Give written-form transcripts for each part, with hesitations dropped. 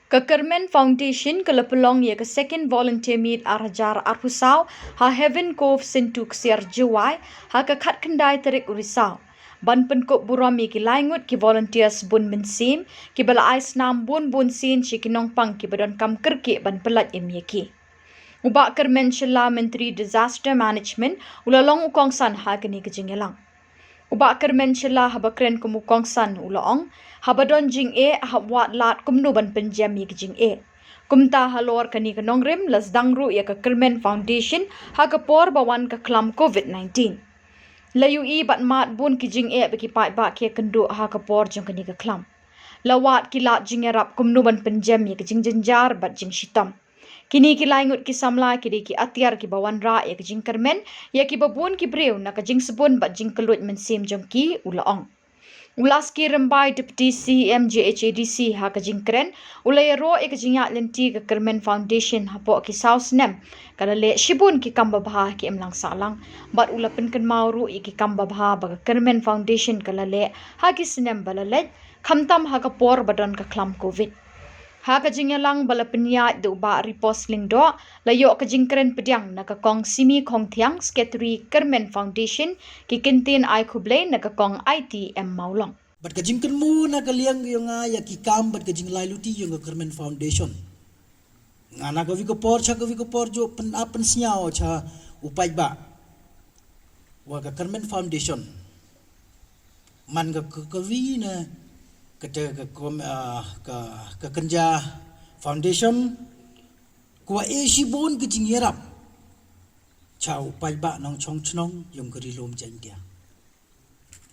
Kyrmen Foundation kelapelong ia ke second volunteer meet arhajar arhusau ha Heaven Cove Syntu Ksiar Jowai ha ke khat kendai tarik Risaw. Ban Pynkup Burom ki Ngut ki Volunteer Sbun Mynsiem ki balai Snam bunbun sien ki nongpang ki donkam kyrkieh ban pyllait ki. Bah Kyrmen Shylla Myntri Disaster Management ulalong kongsan ha kani ke jingialang. Bah Kyrmen Shylla haba kren kongsan ulalong haba don jingeh habwat lat kumno ban pynjem ki jingeh. Kumta halor kani ke nongrim las dangru ia ke Kyrmen Foundation ha ke por bawan ke klam COVID-19. Layu i bat mat bun ki jingeh bagi Bah Kyrmen ha ke por jong kani ke klam. Lawat ki lat jingeh rap kumno ban pynjem ki jingjenjar bat jing shitam. Kini ki Ngut ki Samla ki atiar ki bawan ra ya ki jing Kyrmen ya ki babun ki breu na ka jing Sbun bat jing kelut Mynsiem jong ki ulaong. Ulas ki rembai Deputy CMJHADC ha ka jing kren ulai ro ya ki jingat lenti ke Kyrmen Foundation ha po ki Snam kada le shibun ki kamba bha ki emlang salang bat ula penken mauru ya ki kamba bha ba Kyrmen Foundation kala le ha ki Snam balalet khamtam ha ka por badon ka klam COVID. Ha ka jingialang bala penyat de uba ripos lingdo layo ka jingkren pediang na ka kong simi kong tiang sketri Kyrmen Foundation ki kintin ai kublay na ka kong ITM maulong. Bat ka jingken mu na ka liang yung ya ki kam bat ka jing lai luti yung ka Kyrmen Foundation. Nga na ka wiko por jo pen siyaw cha upay ba. Wa ka Kyrmen Foundation. Man ka kawi na kata ka kerja foundation kuwa shibun ke jingirap chau paiba nong chong chnong yung gerilom jangkia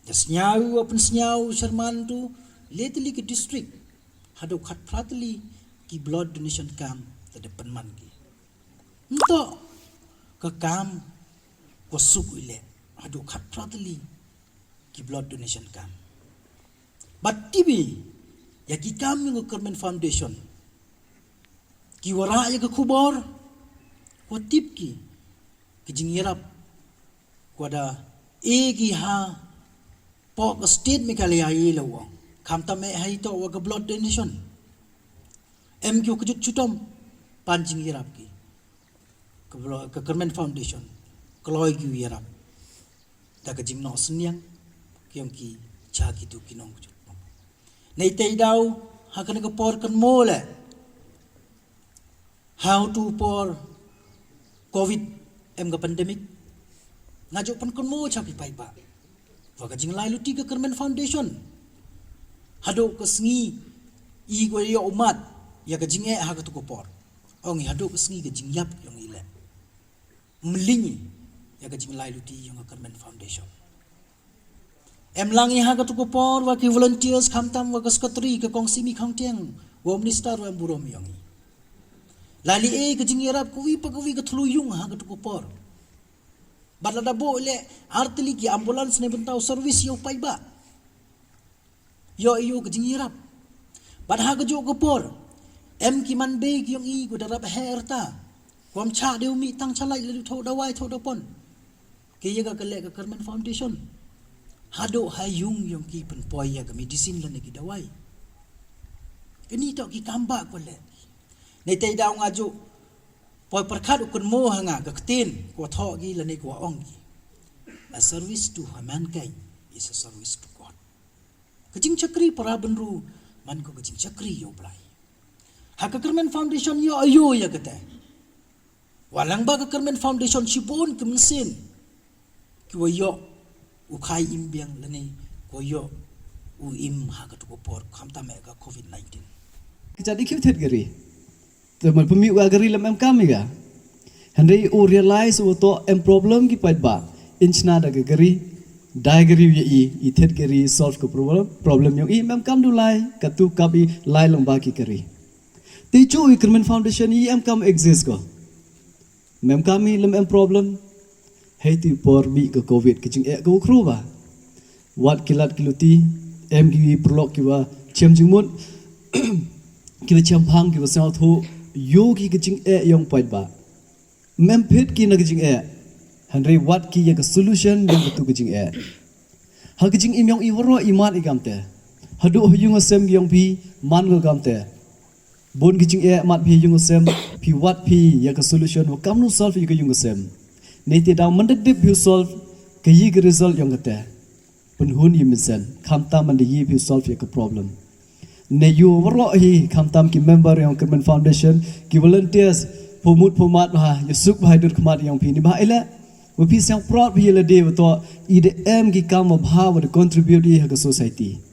dasnyau open snyau sherman tu lately ke district hado khat pratli ki blood donation camp ta depan man ki nto ka kam ko suk ile hado khat pratli ki blood donation camp. But tibi, ya ki kami ng Kyrmen Foundation, ki wara ya ka kubor, ko tip ki jingirap, ko da ki ha, po ka state me kalaya ilaw, kamta me ha ito wa ka blood donation, kyo ka jutom, pan jingirap ki, ka Kyrmen Foundation, kaloy ki wirap, da ka jingno senyang, kiyong ki chagi tu kinong Nei tei daw hakan ka por kan mole how to por COVID ka pandemic ngajo pan kan mo chapi pai ba waga jing lai luti ka Kyrmen Foundation hado ka sngi I go yo umat ya ka jingeh ha ka tu ko por ong hado ka sngi ka jingyap yung ile mlingi ya ka jing lai luti yung ka Kyrmen Foundation Emlang iha ka tukupor wa ki volunteers khamtam wa kaskatri ka kong simi khangtiang wa minister wa burom yang lali ka jingirap kuwi pagawi ka thuluyung ha ka tukupor balada bo le artili ki ambulance ne bentaw service yo paiba yo ka jingirap bad ha ka jo ka por ki man be ki yung I ko darap herta kwam cha deu mi tang chalai le tho dawai tho dapon ke ka kale ka Kyrmen Foundation hado hayung yung ki penpoy ya ka medicine la nagi dawai kini to ki kamba ko le nei tai daw nga ju poy parkhat ukun mo hanga ka ktin ko tho gi la nei ko ong ki a service to mankind is a service to God kajing chakri para benru man ko kajing chakri yo blai ha ka Kyrmen Foundation yo ayo ya kata walang ba ka Kyrmen Foundation sibon kumsin ki wa yo ukai imbiang lani koyo im ha ka tu por khamta me ka COVID-19 jadi kiutet gari teman pemi wa gari lam kami ga handai o realize o to problem ki pai ba inchna da gari diagram ye I thet gari solve ko problem yang mem kam du lai ka tu kabi lai long ba ki gari ti chu Kyrmen Foundation kam exist ko mem kami lam problem Hei tu por mi ke COVID ke jing ko kru ba wat kilat kiluti ki prolog ki wa chem jingmut ki wa chem phang ki wa saw tho yo ki ke jing yong pai ba mem phet ki na ke jing hanre wat ki ya ke solution yang tu ke jing ha ke jing imyong I woro iman I gamte hadu huyung asem yong pi man go gamte Bon ki jingeh mat pi yung sem pi wat pi ya ka solution wa kamnu solve yu ka yung sem. Nei te daw mandak dip pi solve ka yi ka result yung kate. Pun hun yi minsen kamta man de yi pi solve ya ka problem. Ne yu waro hi kamtam ki member yang Kyrmen Foundation ki volunteers pumut pumat ha yusuk bahai dur kmat yang pi ni bah ila wa pi sang proud pi la de wa to IDM ki kam wa bha wa contribute hi ka society.